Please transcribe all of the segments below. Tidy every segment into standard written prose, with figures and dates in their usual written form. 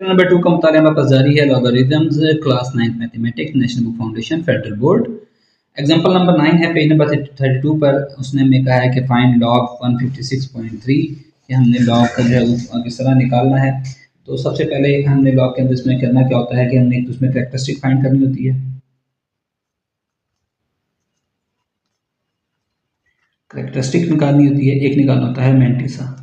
Number 2 का मुताला हमारे पास जारी है। Logarithms, class 9 mathematics, national book foundation, federal board. Example number 9 है पेज नंबर 32 पर। उसने हमें कहा है कि फाइंड लॉग 156.3 कि हमने लॉग का जो है किस तरह निकालना है। तो सबसे पहले हमने लॉग के अंदर इसमें करना क्या होता है कि हमने उसमें कैरेक्टरिस्टिक फाइंड करनी होती है। कैरेक्टरिस्टिक निकालनी होती है, एक निकालना होता है मैंटिसा।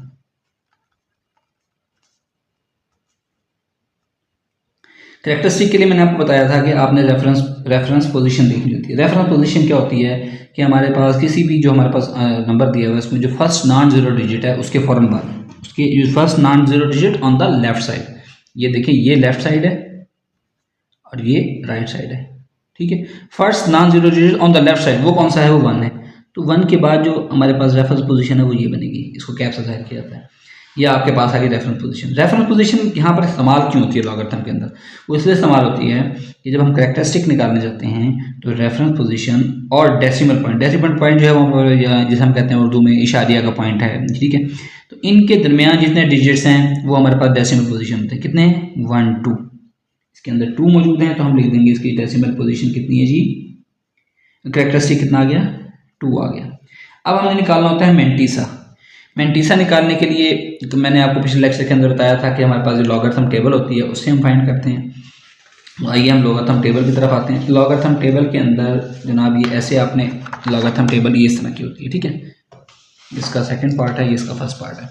कैरेक्टरिस्टिक के लिए मैंने आपको बताया था कि आपने रेफरेंस पोजीशन देखनी होती है। रेफरेंस पोजीशन क्या होती है कि हमारे पास किसी भी जो हमारे पास नंबर दिया हुआ है उसमें जो फर्स्ट नॉन जीरो डिजिट है उसके फौरन बाद उसके first non zero digit on the left side. ये देखिए, ये लेफ्ट साइड है और ये राइट साइड है। ठीक है, first non zero digit on the left side वो कौन सा है? वो 1 है। तो 1 के बाद जो हमारे पास रेफरेंस पोजीशन है वो ये बनेगी। इसको कैप से जाहिर किया जाता है। ये आपके पास आ गई रेफरेंस पोजीशन। रेफरेंस पोजीशन यहाँ पर इस्तेमाल क्यों होती है लॉगरिथम के अंदर? वो इसलिए इस्तेमाल होती है कि जब हम कैरेक्टरिस्टिक निकालने जाते हैं तो रेफरेंस पोजीशन और डेसिमल पॉइंट जो है वो जिसे हम कहते हैं उर्दू में इशारिया का पॉइंट है। ठीक है, तो इनके दरमियान जितने डिजिट्स हैं वो हमारे पास डेसिमल पोजीशन होते हैं। कितने हैं? 1 2। इसके अंदर 2 मौजूद हैं तो हम लिख देंगे इसकी डेसिमल पोजीशन कितनी है जी। कैरेक्टरिस्टिक कितना आ गया? 2 आ गया। अब हमें निकालना होता है मैंटिसा। मैंटिसा निकालने के लिए तो मैंने आपको पिछले लेक्चर के अंदर बताया था कि हमारे पास जो लॉगरिथम टेबल होती है उससे हम फाइंड करते हैं। आइए हम लॉगरिथम टेबल की तरफ आते हैं। लॉगरिथम टेबल के अंदर जनाब ये ऐसे आपने लॉगरिथम टेबल ये इस तरह की होती है। ठीक है, इसका सेकंड पार्ट है, ये इसका फर्स्ट पार्ट है।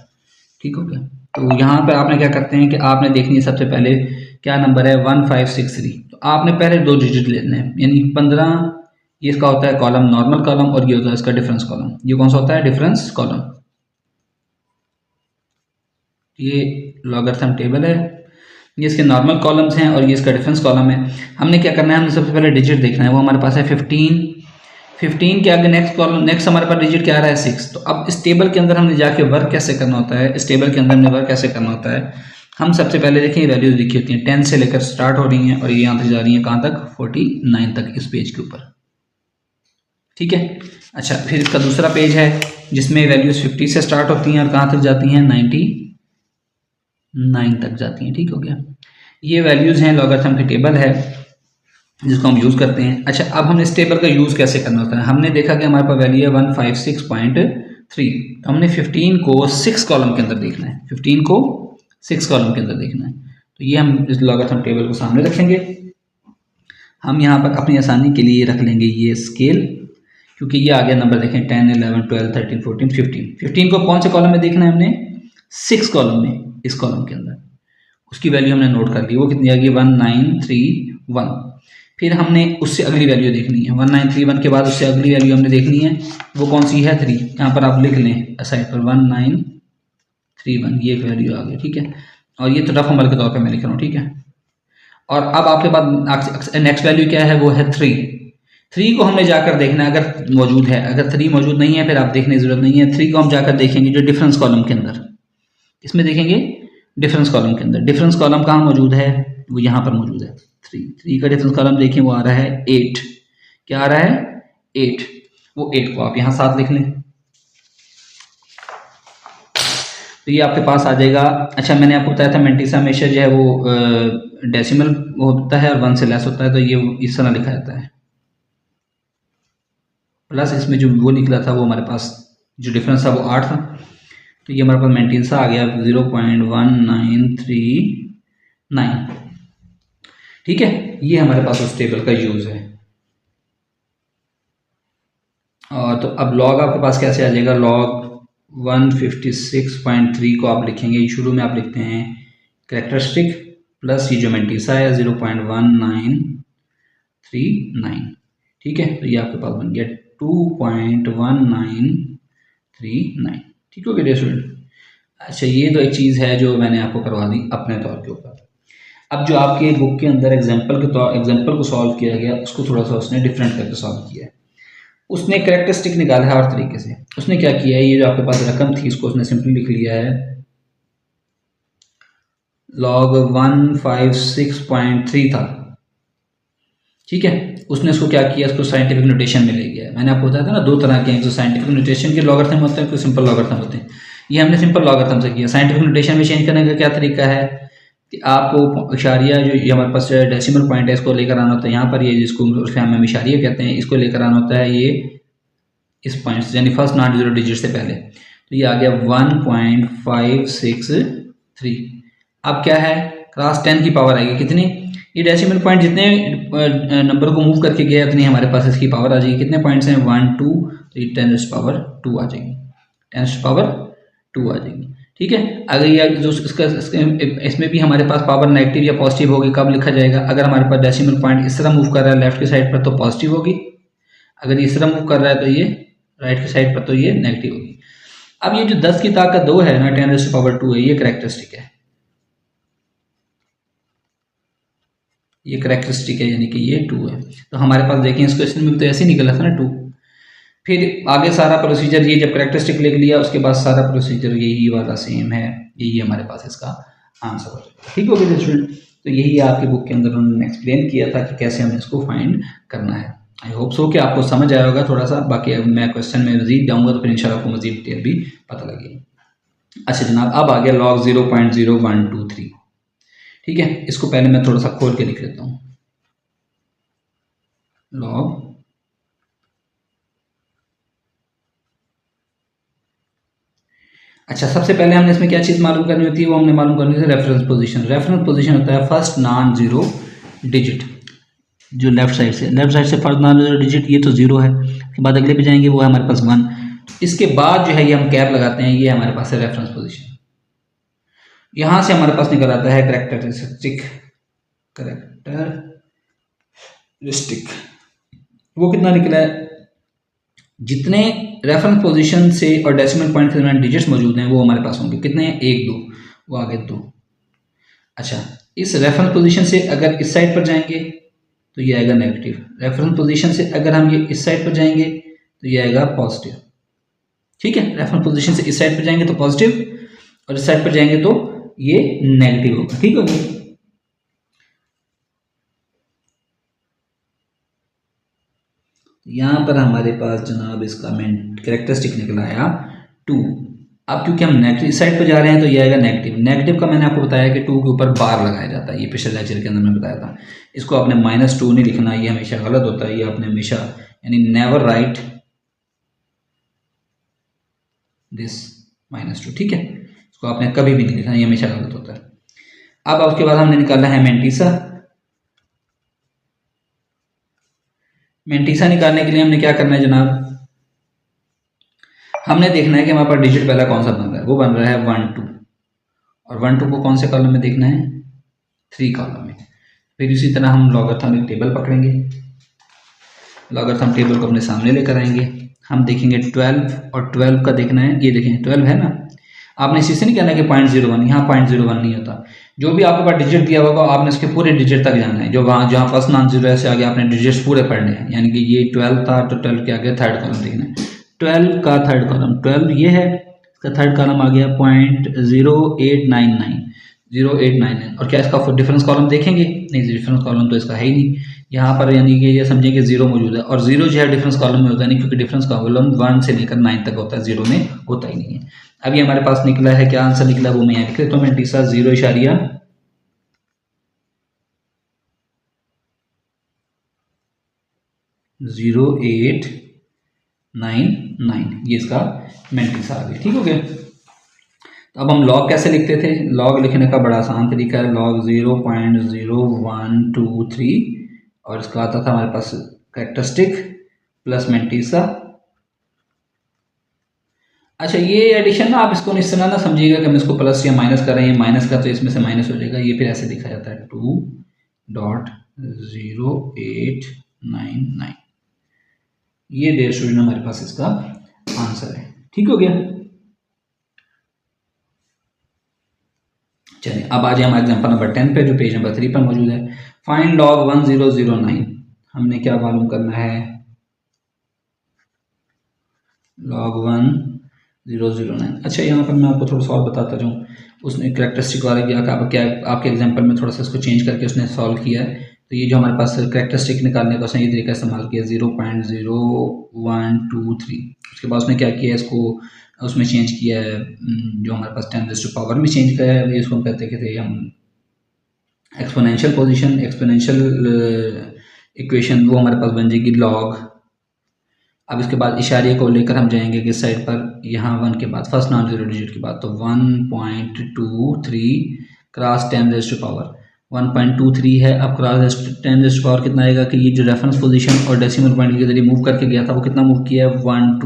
ठीक हो गया। तो यहाँ पर आपने क्या करते हैं कि आपने देखनी है सबसे पहले क्या नंबर है 1563। तो आपने पहले 2 डिजिट लेने हैं, यानी 15। ये इसका होता है कॉलम, नॉर्मल कॉलम, और ये होता है इसका डिफरेंस कॉलम। ये कौन सा होता है? Difference column. ये लॉगरिथम टेबल है, ये इसके नॉर्मल कॉलम्स हैं और ये इसका डिफरेंस कॉलम है। हमने क्या करना है? हमने सबसे पहले डिजिट देखना है, वो हमारे पास है 15। 15 के आगे नेक्स्ट कॉलम, नेक्स्ट हमारे पास डिजिट क्या आ रहा है? 6। तो अब इस टेबल के अंदर हमने जाके वर्क कैसे करना होता है? इस टेबल के अंदर हमने वर्क कैसे करना होता है? हम सबसे पहले देखें वैल्यूज लिखी होती हैं 10 से लेकर स्टार्ट हो रही हैं और ये यहाँ तक जा रही हैं कहाँ तक? 49 तक इस पेज के ऊपर। ठीक है, अच्छा, फिर इसका दूसरा पेज है जिसमें वैल्यूज 50 से स्टार्ट होती हैं और कहाँ तक जाती हैं? 99 तक जाती हैं। ठीक हो गया। ये वैल्यूज हैं, लॉगरिथम की टेबल है जिसको हम यूज़ करते हैं। अच्छा, अब हम इस टेबल का यूज़ कैसे करना होता है? हमने देखा कि हमारे पास वैल्यू है 156.3। तो हमने 15 को 6 कॉलम के अंदर देखना है। 15 को 6 कॉलम के अंदर देखना है। तो ये हम इस लॉगरिथम टेबल को सामने रखेंगे। हम यहाँ पर अपनी आसानी के लिए रख लेंगे ये स्केल, क्योंकि ये आ गया नंबर देखें 10 11 12 13 14 15। 15 को कौन से कॉलम में देखना है? हमने 6 कॉलम में, इस कॉलम के अंदर। उसकी वैल्यू हमने नोट कर ली, वो कितनी आ गई? 1931। फिर हमने उससे अगली वैल्यू देखनी है 1931 के बाद उससे अगली वैल्यू हमने देखनी है, वो कौन सी है? 3। यहाँ पर आप लिख लें साइड पर 1931, ये एक वैल्यू आ गई। ठीक है, और ये तो रफ अमल के तौर पर मैं लिख रहा हूँ। ठीक है, और अब आपके पास नेक्स्ट वैल्यू क्या है? वो है 3। 3 को हमने जाकर देखना है अगर मौजूद है। अगर 3 मौजूद नहीं है फिर आप देखने की जरूरत नहीं है। 3 को हम जाकर देखेंगे जो डिफरेंस कॉलम के अंदर, इसमें देखेंगे डिफरेंस कॉलम के अंदर। डिफरेंस कॉलम कहाँ मौजूद है? वो यहाँ पर मौजूद है 3 का डिफरेंस कॉलम देखें, वो आ रहा है 8। क्या आ रहा है? 8। वो 8 को आप यहाँ साथ लिख लें तो ये आपके पास आ जाएगा। अच्छा, मैंने आपको बताया था मैंटिसा हमेशा जो है वो डेसिमल होता है और 1 से लेस होता है, तो ये इस तरह लिखा जाता है। प्लस इसमें जो वो निकला था वो हमारे पास जो डिफरेंस था वो 8 था। तो ये हमारे पास मैंटिसा आ गया 0.1939। ठीक है, ये हमारे पास उस टेबल का यूज़ है। और तो अब लॉग आपके पास कैसे आ जाएगा? लॉग 156.3 को आप लिखेंगे, शुरू में आप लिखते हैं कैरेक्टरिस्टिक प्लस ये जो मैंटिसा है 0.1939। ठीक है, तो ये आपके पास बन गया 2.1939। ठीक हो गया स्टूडेंट। अच्छा, ये तो एक चीज़ है जो मैंने आपको करवा दी अपने तौर के ऊपर। अब जो आपके बुक के अंदर एग्जाम्पल को सॉल्व किया गया उसको थोड़ा सा उसने डिफरेंट करके सॉल्व किया है। उसने कैरेक्टरिस्टिक निकाला है हर तरीके से। उसने क्या किया है, ये जो आपके पास रकम थी इसको उसने सिंपली लिख लिया है लॉग 156.3 था। ठीक है, उसने इसको क्या किया, इसको साइंटिफिक नोटेशन में ले गया। मैंने आपको बताया था ना 2 तरह के हैं, जो साइंटिफिक नोटेशन के लॉगरिथम होते हैं, कोई सिंपल लॉगरिथम होते हैं। ये हमने सिंपल लॉगरिथम से किया। साइंटिफिक नोटेशन में चेंज करने का क्या तरीका है कि आपको इशारिया जो ये हमारे पास डेसिमल पॉइंट है इसको लेकर आना होता है यहाँ पर, ये जिसको हम इशारिया कहते हैं, इसको लेकर आना होता है ये इस पॉइंट से, यानी फर्स्ट नॉन जीरो डिजिट से पहले। तो ये आ गया 1.563। अब क्या है, क्लास 10 की पावर आएगी कितनी, ये डेसिमल पॉइंट जितने नंबर को मूव करके गया उतनी हमारे पास इसकी पावर आ जाएगी। कितने पॉइंट्स हैं, 1 2, तो ये 10⁻² आ जाएगी, 10⁻² आ जाएगी। ठीक है, अगर ये जो इसमें भी हमारे पास पावर नेगेटिव या पॉजिटिव होगी, कब लिखा जाएगा, अगर हमारे पास डेसिमल पॉइंट इस तरह मूव कर रहा है लेफ्ट की साइड पर तो पॉजिटिव होगी, अगर इस तरह मूव कर रहा है तो ये राइट की साइड पर तो ये नेगेटिव होगी। अब ये जो 10 की ताकत 2 है ना, 10⁻² है, ये करेक्टरिस्टिक है, ये करेक्टरिस्टिक है, यानी कि ये 2 है। तो हमारे पास देखें इस क्वेश्चन में तो ऐसे ही निकला था ना 2। फिर आगे सारा प्रोसीजर ये जब करेक्टरिस्टिक लिख लिया उसके बाद सारा प्रोसीजर यही वाला सेम है, यही हमारे पास इसका आंसर हो जाएगा। ठीक हो गया स्टूडेंट, तो यही आपकी बुक के अंदर उन्होंने एक्सप्लेन किया था कि कैसे हमें इसको फाइंड करना है। आई होप सो कि आपको समझ आया होगा थोड़ा सा, बाकी अब मैं क्वेश्चन में मजीद जाऊँगा तो फिर इंशाल्लाह आपको मजीद डिटेल भी पता लगेगी। अच्छा जनाब, अब आ गया log 0.0123। ठीक है, इसको पहले मैं थोड़ा सा खोल के लिख लेता हूँ। log अच्छा, सबसे पहले हमने इसमें क्या चीज़ मालूम करनी होती है, वो हमने मालूम करनी होती है रेफरेंस पोजीशन। रेफरेंस पोजीशन होता है फर्स्ट नॉन जीरो डिजिट, जो लेफ्ट साइड से फर्स्ट नॉन जीरो डिजिट, ये तो जीरो है, उसके बाद अगले पे जाएंगे वो है हमारे पास 1, इसके बाद जो है ये हम कैप लगाते हैं, ये हमारे पास है रेफरेंस पोजीशन। यहाँ से हमारे पास निकल आता है करेक्टरिस्टिक, वो कितना निकला है, जितने रेफरेंस पोजीशन से और डेसिमल पॉइंट के दरमियान डिजिट्स मौजूद हैं वो हमारे पास होंगे, कितने हैं, 1 2, वो आगे 2। अच्छा, इस रेफरेंस पोजीशन से अगर इस साइड पर जाएंगे तो ये आएगा नेगेटिव, रेफरेंस पोजीशन से अगर हम ये इस साइड पर जाएंगे तो ये आएगा पॉजिटिव। ठीक है, रेफरेंस पोजीशन से इस साइड पर जाएंगे तो पॉजिटिव और इस साइड पर जाएंगे तो ये नेगेटिव होगा। ठीक होगा, यहाँ पर हमारे पास जनाब इसका करेक्टरिस्टिक निकला आया 2। अब क्योंकि हम नेगेटिव साइड पर जा रहे हैं तो ये आएगा नेगेटिव। नेगेटिव का मैंने आपको बताया कि 2 के ऊपर बार लगाया जाता है, ये पिछले लेक्चर के अंदर मैंने बताया था। इसको आपने -2 नहीं लिखना, ये हमेशा गलत होता है, ये आपने हमेशा यानी नेवर राइट दिस -2। ठीक है, इसको आपने कभी भी नहीं लिखना, ये हमेशा गलत होता है। अब उसके बाद हमने निकाला है मेंटीसा। मेंटीसा निकालने के लिए हमने क्या करना है जनाब, हमने देखना है कि हमारे पास डिजिट पहला कौन सा बन रहा है, वो बन रहा है 1 2, और 1 2 को कौन से कॉलम में देखना है, 3 कॉलम में। फिर इसी तरह हम लॉगरिथम टेबल पकड़ेंगे, लॉगरिथम टेबल को अपने सामने लेकर आएंगे, हम देखेंगे 12 और 12 का देखना है, ये देखें 12 है ना, आपने इसी से नहीं कहना कि 0.01, यहाँ 0.01 नहीं होता, जो भी आपके पास डिजिट दिया होगा आपने उसके पूरे डिजिट तक जाना है, जो वहाँ जहाँ फर्स्ट नॉन जीरो से आगे आपने डिजिट्स पूरे पढ़ने हैं। यानी कि ये 12 था तो 12 के आगे थर्ड कॉलम देखना है, 12 का थर्ड कॉलम 12 ये है, इसका थर्ड कॉलम आ गया 0.0899, 0899। और क्या इसका डिफरेंस कॉलम देखेंगे, नहीं डिफरेंस कॉलम तो इसका है ही नहीं यहाँ पर, यानी कि ये समझें कि 0 मौजूद है, और 0 जो है डिफरेंस कॉलम में होता है नहीं, क्योंकि डिफरेंस कॉलम 1 से लेकर 9 तक होता है, 0 में होता ही नहीं है। अभी हमारे पास निकला है, क्या आंसर निकला वो मैं यहाँ लिख लेता हूँ, मेंटीसा 0.0899, ये इसका मेंटीसा आ गया। ठीक हो गया, तो अब हम लॉग कैसे लिखते थे, लॉग लिखने का बड़ा आसान तरीका है, लॉग 0.0123 और इसका आता था हमारे पास कैरेक्टरिस्टिक प्लस मेंटीसा। अच्छा, ये एडिशन ना आप इसको इस तरह ना समझिएगा कि हम इसको प्लस या माइनस कर रहे हैं, माइनस का तो इसमें से माइनस हो जाएगा, ये फिर ऐसे लिखा जाता है 2.0899, ये डेढ़ स्टूडेंट हमारे पास इसका आंसर है। ठीक हो गया, चलिए अब आ जाए हमारे एग्जाम्पल नंबर 10 पे, जो पेज नंबर 3 पर मौजूद है। फाइंड लॉग 1009, हमने क्या मालूम करना है, log 1009। अच्छा, यहाँ पर मैं आपको थोड़ा सा और बताता जाऊँ, उसने करेक्टरिस्टिक वाले क्या आपके एग्जांपल में थोड़ा सा इसको चेंज करके उसने सॉल्व किया है। तो ये जो हमारे पास करेक्टरिस्टिक निकालने का उसने ये तरीका इस्तेमाल किया 0.0123। उसके बाद उसने क्या किया, इसको उसमें चेंज किया है, जो हमारे पास 10⁻⁴ में चेंज किया है, इसको हम कहते थे हम एक्सपोनेंशियल पोजीशन, एक्सपोनेंशियल इक्वेशन वो हमारे पास बन जाएगी लॉग। अब इसके बाद इशारे को लेकर हम जाएंगे किस साइड पर, यहाँ 1 के बाद फर्स्ट नॉन जीरो डिजिट के बाद, तो 1.23 क्रॉस 10 रेज़ टू पावर 1.23 है। अब क्रॉस 10 रेज़ टू पावर कितना आएगा कि ये जो रेफरेंस पोजीशन और डेसिमल पॉइंट के जरिए मूव करके गया था वो कितना मूव किया है, 1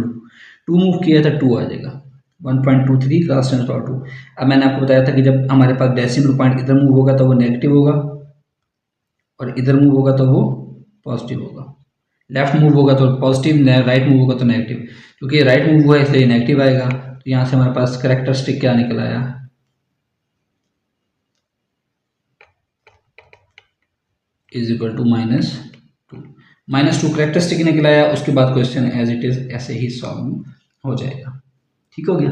2 मूव किया था, 2 आ जाएगा 1.23 क्रॉस 10 टू पावर 2। अब मैंने आपको बताया था कि जब हमारे पास डेसिमल पॉइंट इधर मूव होगा तो वो नेगेटिव होगा और इधर मूव होगा तो वो पॉजिटिव होगा। लेफ्ट मूव होगा तो पॉजिटिव, राइट मूव होगा तो नेगेटिव। क्योंकि राइट मूव हुआ है इसलिए नेगेटिव आएगा। तो यहाँ से हमारे पास कैरेक्टरिस्टिक क्या निकल आया, इज इक्वल टू -2 कैरेक्टरिस्टिक निकल आया। उसके बाद क्वेश्चन एज इट इज ऐसे ही सॉल्व हो जाएगा। ठीक हो गया।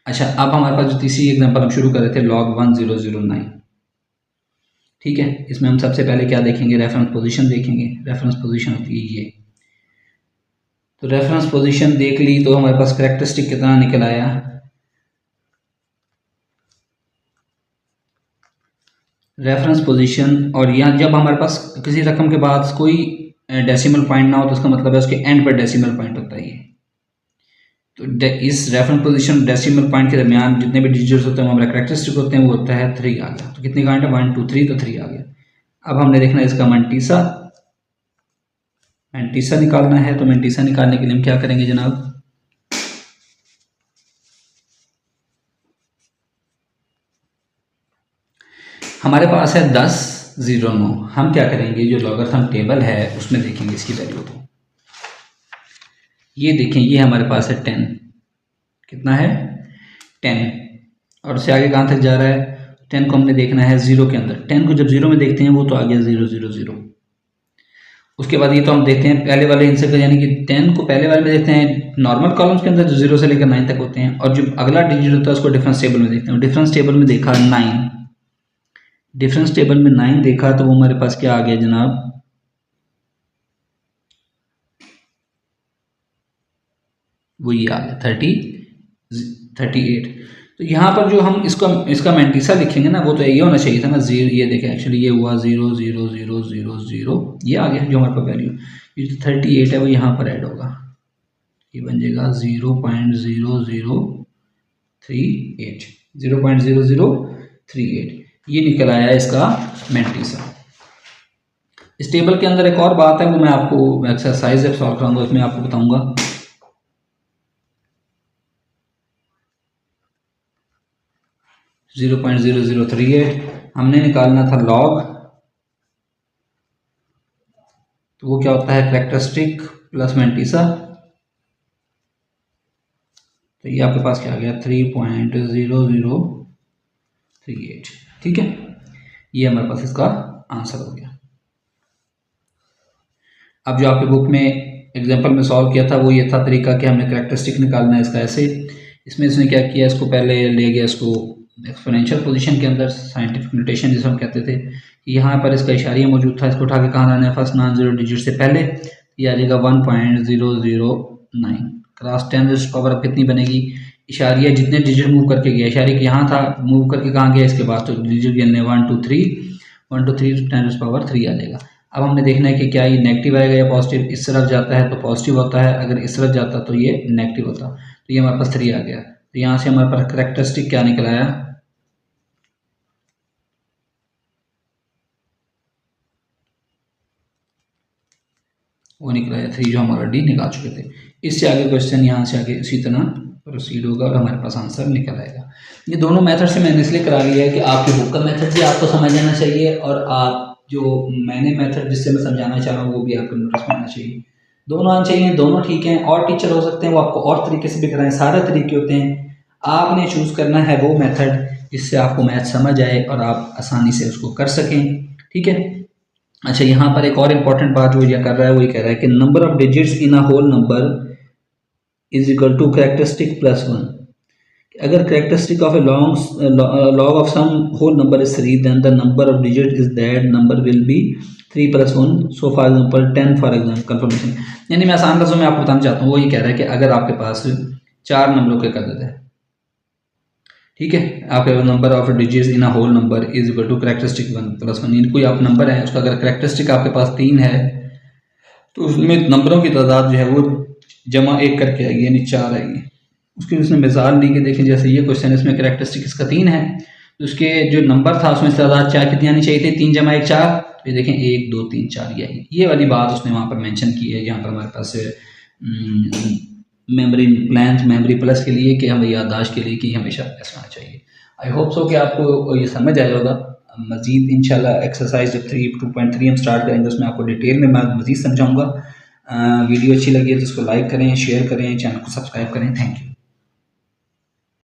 अच्छा, अब हमारे पास जो तीसरी एग्जांपल हम शुरू कर रहे थे log 1009, ठीक है। इसमें हम सबसे पहले क्या देखेंगे, रेफरेंस पोजीशन देखेंगे। रेफरेंस पोजीशन होती है ये, तो रेफरेंस पोजीशन देख ली तो हमारे पास कैरेक्टरिस्टिक कितना निकल आया, रेफरेंस पोजीशन। और यहाँ जब हमारे पास किसी रकम के बाद कोई डेसिमल पॉइंट ना हो तो उसका मतलब है उसके एंड पर डेसिमल पॉइंट होता है ये। तो इस रेफरेंस पोजीशन डेसिमल पॉइंट के दरमियान जितने भी डिजिट्स होते हैं वो हमारा कैरेक्टरिस्टिक होते हैं, वो होता है 3 आ गया। तो कितनी काउंट है, 1 2 3, तो 3 आ गया। अब हमने देखना है इसका मैंटीसा निकालना है। तो मैंटीसा निकालने के लिए हम क्या करेंगे जनाब, हमारे पास है 1009। हम क्या करेंगे, जो लॉगरिथम टेबल है उसमें देखेंगे इसकी वैल्यू। तो ये देखें, ये हमारे पास है 10, कितना है 10, और उससे आगे कहाँ तक जा रहा है, 10 को हमने देखना है 0 के अंदर। 10 को जब 0 में देखते हैं वो तो आ गया 0 0 0। उसके बाद ये तो हम देखते हैं पहले वाले इंसर्ट, यानी कि 10 को पहले वाले में देखते हैं नॉर्मल कॉलम्स के अंदर जो 0 से लेकर 9 तक होते हैं, और जो अगला डिजिट होता है उसको डिफरेंस टेबल में देखते हैं। डिफरेंस टेबल में देखा 9, डिफरेंस टेबल में 9 देखा तो वो हमारे पास क्या आ गया जनाब, वो ये आ गया 38। तो यहाँ पर जो हम इसका मैंटीसा लिखेंगे ना वो तो ये होना चाहिए था ना 0। ये देखें एक्चुअली ये हुआ 0 0 0 0 0, ये आ गया जो हमारे पास वैल्यू। ये जो 38 है वो यहाँ पर ऐड होगा, ये बन जाएगा 0.0038, 0.0038। ये निकल आया इसका मैंटीसा। इस टेबल के अंदर एक और बात है, वो मैं आपको एक्सरसाइज जब सॉल्व कराऊंगा उसमें आपको बताऊंगा। 0.0038 हमने निकालना था लॉग, तो वो क्या होता है कैरेक्टरिस्टिक प्लस मैंटीसा। तो ये आपके पास क्या आ गया 3.0038, ठीक है। ये हमारे पास इसका आंसर हो गया। अब जो आपके बुक में एग्जांपल में सॉल्व किया था वो ये था तरीका कि हमने कैरेक्टरिस्टिक निकालना है इसका ऐसे। इसमें इसने क्या किया, इसको पहले ले गया इसको एक्सपोनेंशियल पोजीशन के अंदर, साइंटिफिक नोटेशन जिसे हम कहते थे कि यहाँ पर इसका इशारिया मौजूद था, इसको उठा के कहाँ लाना है, फर्स्ट नॉन जीरो डिजिट से पहले। ये आ जाएगा 1.009 क्रॉस 10 रेज़ टू पावर अब कितनी बनेगी, इशारिया जितने डिजिट मूव करके गया, इशारे के यहाँ था मूव करके कहाँ गया, इसके बाद तो डिजिट गिनने 1 2 3 10 रेज़ टू पावर 3 आ जाएगा। अब हमने देखना है कि क्या ये नेगेटिव आएगा या पॉजिटिव। इस तरफ जाता है तो पॉजिटिव होता है, अगर इस तरफ जाता तो ये नेगेटिव होता। तो ये हमारे पास 3 आ गया। तो यहाँ से हमारे पास कैरेक्टरिस्टिक क्या निकल आया, वो निकला है 3 जो हम ऑलरेडी निकाल चुके थे। इससे आगे क्वेश्चन यहाँ से आगे इसी तरह प्रोसीड होगा और हमारे पास आंसर निकल आएगा। ये दोनों मेथड से मैंने इसलिए करा लिया है कि आपकी बुक का मेथड भी आपको समझ आना चाहिए और आप जो मैंने मेथड जिससे मैं समझाना चाह रहा हूँ वो भी आपको नोटिस में आना चाहिए। दोनों आना चाहिए, दोनों ठीक हैं। और टीचर हो सकते हैं वो आपको और तरीके से भी कराएं, सारे तरीके होते हैं। आपने चूज़ करना है वो मेथड जिससे आपको मैथ समझ आए और आप आसानी से उसको कर सकें, ठीक है। अच्छा, यहाँ पर एक और इम्पॉर्टेंट बात जो ये कर रहा है वो ये कह रहा है कि number of digits in a whole number is equal to characteristic plus 1। अगर characteristic of a log of some whole number is 3 then the number of digits is that number will be 3 plus 1, so for example 10 for example confirmation। यानी मैं आसान लफ्ज़ों में आपको बताना चाहता हूँ, वो ये कह रहा है कि अगर आपके पास 4 नंबरों के अदद है, ठीक है। आपके number of digits in a whole number is equal to characteristic 1+1, यानी कोई आप नंबर है उसका अगर करैक्टरिस्टिक आपके पास 3 है तो उसमें नंबरों की तादाद जो है वो जमा 1 करके आएगी, यानी 4 आएगी। उसकी उसने मिसाल ली कि देखिए जैसे ये क्वेश्चन, इसमें करैक्टरिस्टिक इसका 3 है, तो उसके जो नंबर था उसमें तादाद 4 कितनी आनी चाहिए थी, 3 जमा 1 4। तो ये देखें 1 2 3 4 ये वाली बात उसने वहाँ पर मेंशन की है, जहाँ पर हमारे पास मेमोरी लेंथ मेमोरी प्लस के लिए कि हमें याददाश्त के लिए कि हमेशा ऐसा होना चाहिए। आई होप सो कि आपको ये समझ आया होगा। मज़ीद इंशाल्लाह एक्सरसाइज जब 2.3 हम स्टार्ट करेंगे उसमें आपको डिटेल में मैं मज़ीद समझाऊँगा। वीडियो अच्छी लगी है तो इसको लाइक करें, शेयर करें, चैनल को सब्सक्राइब करें। Thank you.